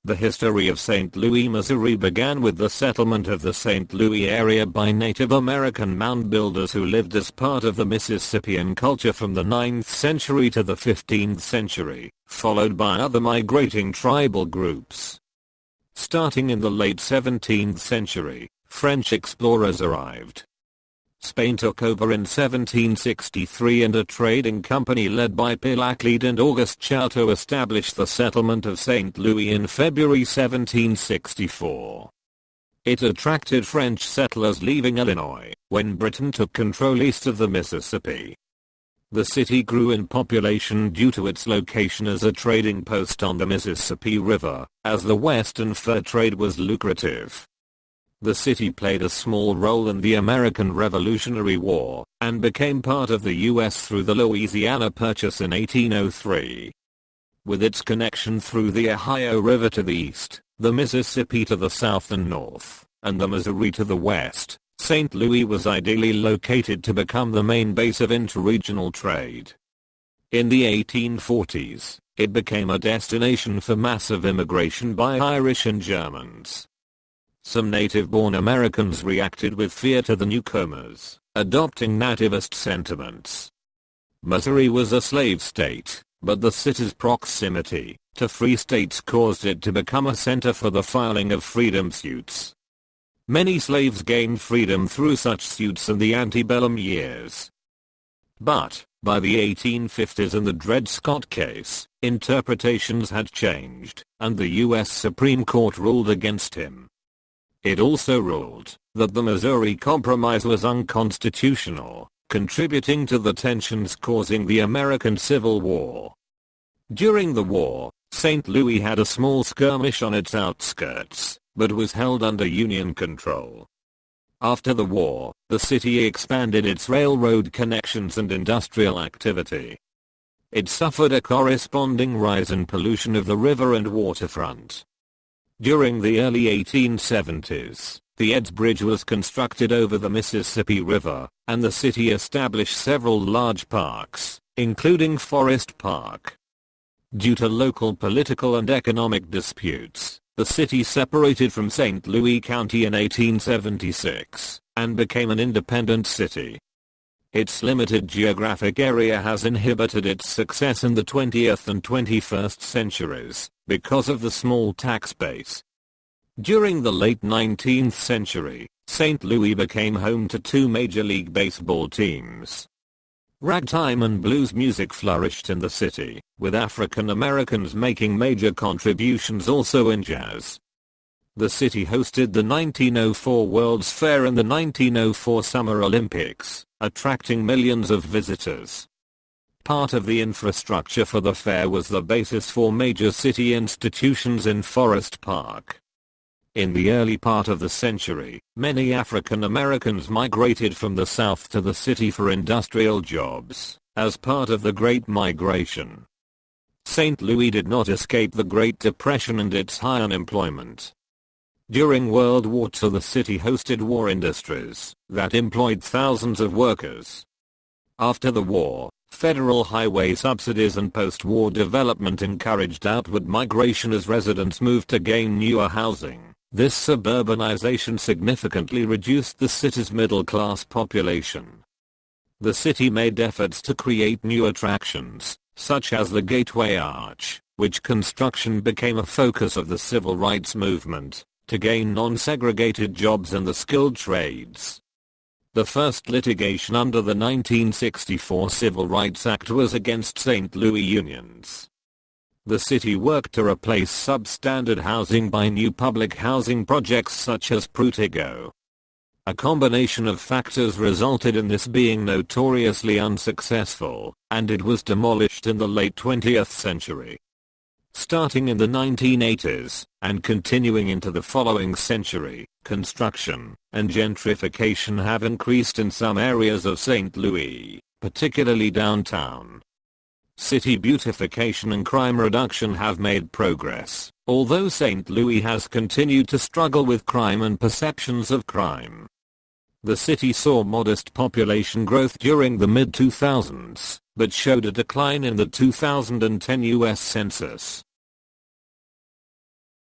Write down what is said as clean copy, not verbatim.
The history of St. Louis, Missouri began with the settlement of the St. Louis area by Native American mound builders who lived as part of the Mississippian culture from the 9th century to the 15th century, followed by other migrating tribal groups. Starting in the late 17th century, French explorers arrived. Spain took over in 1763 and a trading company led by Pierre Laclede and Auguste Chouteau established the settlement of St. Louis in February 1764. It attracted French settlers leaving Illinois when Britain took control east of the Mississippi. The city grew in population due to its location as a trading post on the Mississippi River, as the western fur trade was lucrative. The city played a small role in the American Revolutionary War, and became part of the U.S. through the Louisiana Purchase in 1803. With its connection through the Ohio River to the east, the Mississippi to the south and north, and the Missouri to the west, St. Louis was ideally located to become the main base of interregional trade. In the 1840s, it became a destination for massive immigration by Irish and Germans. Some native-born Americans reacted with fear to the newcomers, adopting nativist sentiments. Missouri was a slave state, but the city's proximity to free states caused it to become a center for the filing of freedom suits. Many slaves gained freedom through such suits in the antebellum years. But, by the 1850s and the Dred Scott case, interpretations had changed, and the U.S. Supreme Court ruled against him. It also ruled that the Missouri Compromise was unconstitutional, contributing to the tensions causing the American Civil War. During the war, St. Louis had a small skirmish on its outskirts, but was held under Union control. After the war, the city expanded its railroad connections and industrial activity. It suffered a corresponding rise in pollution of the river and waterfront. During the early 1870s, the Eads Bridge was constructed over the Mississippi River, and the city established several large parks, including Forest Park. Due to local political and economic disputes, the city separated from St. Louis County in 1876, and became an independent city. Its limited geographic area has inhibited its success in the 20th and 21st centuries, because of the small tax base. During the late 19th century, St. Louis became home to two Major League Baseball teams. Ragtime and blues music flourished in the city, with African Americans making major contributions also in jazz. The city hosted the 1904 World's Fair and the 1904 Summer Olympics, attracting millions of visitors. Part of the infrastructure for the fair was the basis for major city institutions in Forest Park. In the early part of the century, many African Americans migrated from the South to the city for industrial jobs, as part of the Great Migration. St. Louis did not escape the Great Depression and its high unemployment. During World War II, the city hosted war industries that employed thousands of workers. After the war, federal highway subsidies and post-war development encouraged outward migration as residents moved to gain newer housing. This suburbanization significantly reduced the city's middle-class population. The city made efforts to create new attractions, such as the Gateway Arch, which construction became a focus of the civil rights movement, to gain non-segregated jobs in the skilled trades. The first litigation under the 1964 Civil Rights Act was against St. Louis unions. The city worked to replace substandard housing by new public housing projects such as Prutigo. A combination of factors resulted in this being notoriously unsuccessful, and it was demolished in the late 20th century. Starting in the 1980s, and continuing into the following century, construction and gentrification have increased in some areas of St. Louis, particularly downtown. City beautification and crime reduction have made progress, although St. Louis has continued to struggle with crime and perceptions of crime. The city saw modest population growth during the mid-2000s, but showed a decline in the 2010 U.S. Census.